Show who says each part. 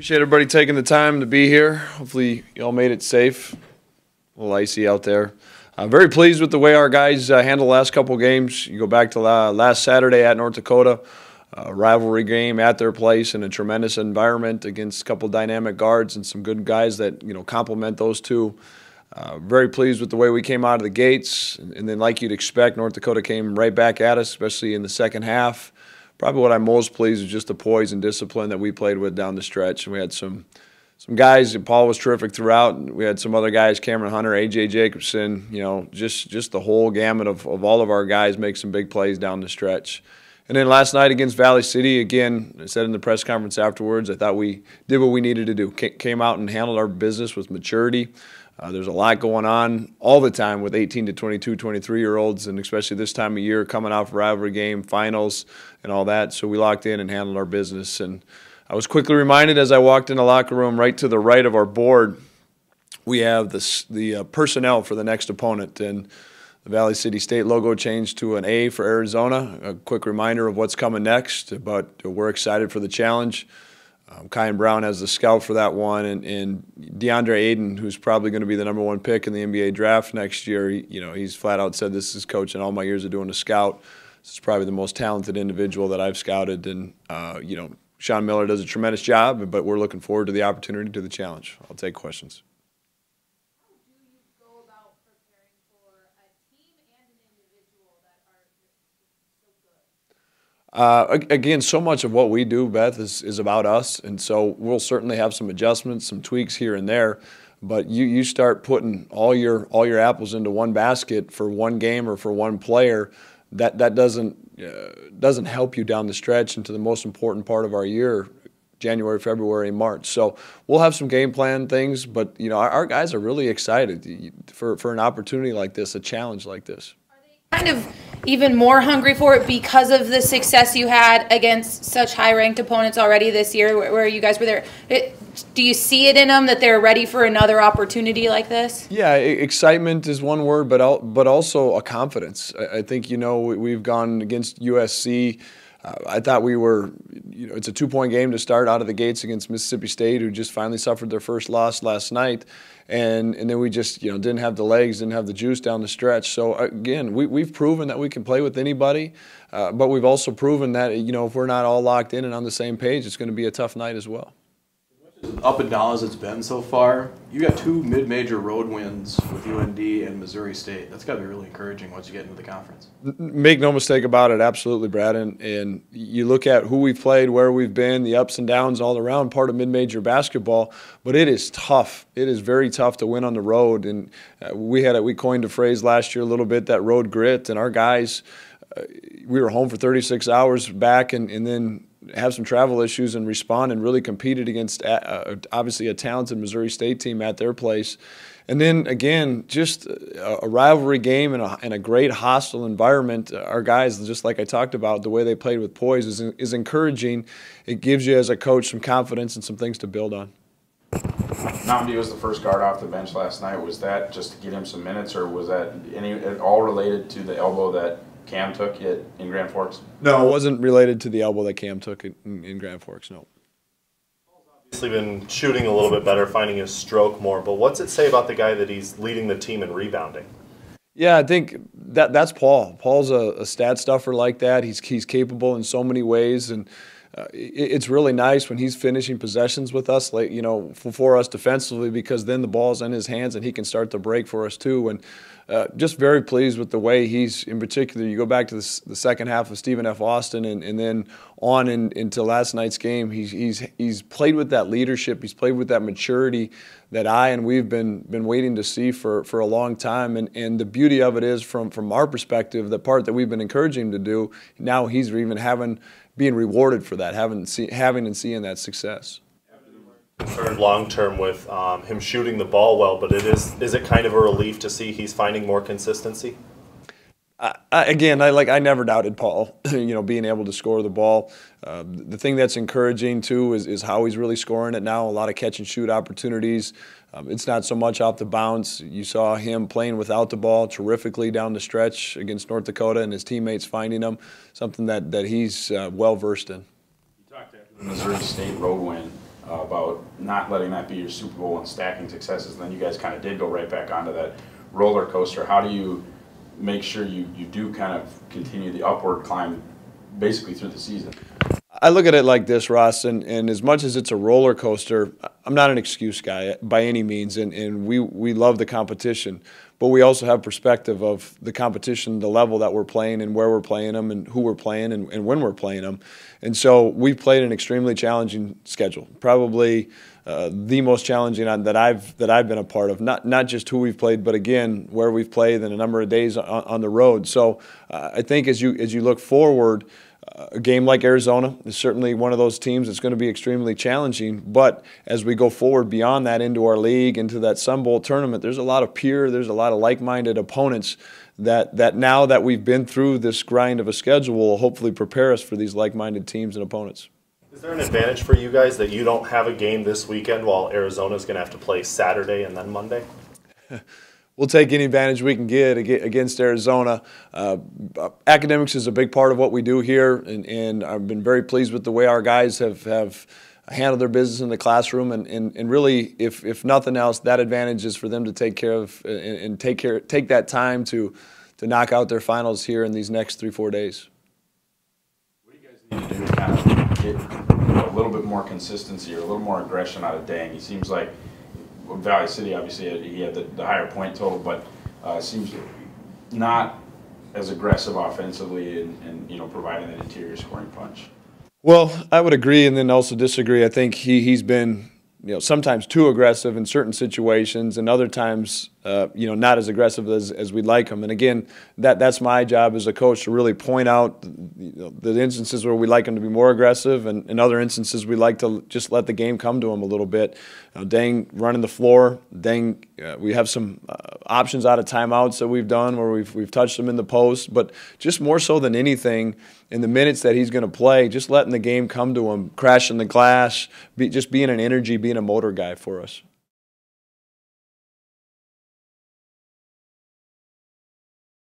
Speaker 1: Appreciate everybody taking the time to be here. Hopefully you all made it safe. A little icy out there. I'm very pleased with the way our guys handled the last couple games. You go back to last Saturday at North Dakota, a rivalry game at their place in a tremendous environment against a couple dynamic guards and some good guys that complement those two. Very pleased with the way we came out of the gates, and then like you'd expect, North Dakota came right back at us, especially in the second half. Probably what I'm most pleased is just the poise and discipline that we played with down the stretch. And we had some guys. Paul was terrific throughout. And we had some other guys, Cameron Hunter, A.J. Jacobson. Just the whole gamut of all of our guys make some big plays down the stretch. And then last night against Valley City, again, I said in the press conference afterwards, I thought we did what we needed to do. Came out and handled our business with maturity. There's a lot going on all the time with 18 to 22, 23-year-olds, and especially this time of year, coming out for rivalry game, finals, and all that. So we locked in and handled our business. And I was quickly reminded as I walked in the locker room, right to the right of our board, we have the personnel for the next opponent. And the Valley City State logo changed to an A for Arizona. A quick reminder of what's coming next, but we're excited for the challenge. Kyan Brown has the scout for that one, and DeAndre Aiden, who's probably going to be the #1 pick in the NBA draft next year. He's flat out said, "This is coach in all my years of doing a scout. This is probably the most talented individual that I've scouted." And Sean Miller does a tremendous job, but we're looking forward to the opportunity to the challenge. I'll take questions.
Speaker 2: How do you go about preparing for a team and an individual that are so good?
Speaker 1: Again, so much of what we do, Beth, is about us, and so we'll certainly have some adjustments, some tweaks here and there. But you start putting all your apples into one basket for one game or for one player, that doesn't help you down the stretch into the most important part of our year, January, February, March. So we'll have some game plan things, but our guys are really excited for an opportunity like this, a challenge like this.
Speaker 2: Kind of even more hungry for it because of the success you had against such high-ranked opponents already this year where you guys were there. Do you see it in them that they're ready for another opportunity like this?
Speaker 1: Yeah, excitement is one word, but also a confidence. I think, we've gone against USC. I thought we were, it's a 2-point game to start out of the gates against Mississippi State, who just finally suffered their first loss last night. And then we just, didn't have the legs, didn't have the juice down the stretch. So, again, we've proven that we can play with anybody, but we've also proven that, if we're not all locked in and on the same page, it's going to be a tough night as well.
Speaker 3: Up and down as it's been so far, you got 2 mid-major road wins with UND and Missouri State. That's got to be really encouraging once you get into the conference.
Speaker 1: Make no mistake about it, absolutely, Brad. And you look at who we've played, where we've been, the ups and downs all around, part of mid-major basketball. But it is tough. It is very tough to win on the road. And we coined a phrase last year a little bit, that road grit. And our guys, we were home for 36 hours back, and then have some travel issues and respond and really competed against obviously a talented Missouri State team at their place. And then, again, just a rivalry game and a great hostile environment. Our guys, just like I talked about, the way they played with poise is encouraging. It gives you as a coach some confidence and some things to build on.
Speaker 4: Mountain Dew was the first guard off the bench last night. Was that just to get him some minutes, or was that at all related to the elbow that Cam took it in Grand Forks?
Speaker 1: No, it wasn't related to the elbow that Cam took in Grand Forks, no.
Speaker 5: Paul's obviously been shooting a little bit better, finding his stroke more, but what's it say about the guy that he's leading the team in rebounding?
Speaker 1: Yeah, I think that's Paul. Paul's a stat stuffer like that. He's capable in so many ways, and it's really nice when he's finishing possessions with us, like for us defensively, because then the ball's in his hands and he can start to break for us too. And just very pleased with the way he's, in particular, you go back to the second half of Stephen F. Austin and then on into last night's game, he's played with that leadership, he's played with that maturity that we've been waiting to see for a long time. And the beauty of it is, from our perspective, the part that we've been encouraging him to do, now he's even being rewarded for that, having and seeing that success.
Speaker 5: Concerned long term with him shooting the ball well, but is it kind of a relief to see he's finding more consistency?
Speaker 1: I never doubted Paul, being able to score the ball. The thing that's encouraging too is how he's really scoring it now. A lot of catch and shoot opportunities. It's not so much off the bounce. You saw him playing without the ball terrifically down the stretch against North Dakota, and his teammates finding him, something that he's well versed in.
Speaker 4: You talked after the Missouri State road win. about not letting that be your Super Bowl and stacking successes. And then you guys kind of did go right back onto that roller coaster. How do you make sure you do kind of continue the upward climb basically through the season?
Speaker 1: I look at it like this, Ross, and as much as it's a roller coaster, I'm not an excuse guy by any means, and we love the competition, but we also have perspective of the competition, the level that we're playing and where we're playing them and who we're playing and when we're playing them. And so we've played an extremely challenging schedule, probably the most challenging that I've been a part of, not just who we've played, but again, where we've played and a number of days on the road. So I think as you look forward, a game like Arizona is certainly one of those teams that's going to be extremely challenging. But as we go forward beyond that into our league, into that Sun Bowl tournament, there's a lot of there's a lot of like-minded opponents that now that we've been through this grind of a schedule will hopefully prepare us for these like-minded teams and opponents.
Speaker 5: Is there an advantage for you guys that you don't have a game this weekend while Arizona's going to have to play Saturday and then Monday?
Speaker 1: We'll take any advantage we can get against Arizona. Academics is a big part of what we do here, and I've been very pleased with the way our guys have handled their business in the classroom. And really, if nothing else, that advantage is for them to take care of and take that time to knock out their finals here in these next 3-4 days.
Speaker 4: What do you guys need to do to kind of get a little bit more consistency or a little more aggression out of Dang? He seems like Valley City, obviously, he had the higher point total, but seems not as aggressive offensively and providing that interior scoring punch.
Speaker 1: Well, I would agree and then also disagree. I think he's been sometimes too aggressive in certain situations, and other times not as aggressive as we'd like him. And again, that's my job as a coach to really point out the instances where we like him to be more aggressive, and in other instances we like to just let the game come to him a little bit. Dang running the floor. Dang, we have some options out of timeouts that we've done where we've touched him in the post, but just more so than anything, in the minutes that he's going to play, just letting the game come to him, crashing the glass, just being an energy, being a motor guy for us.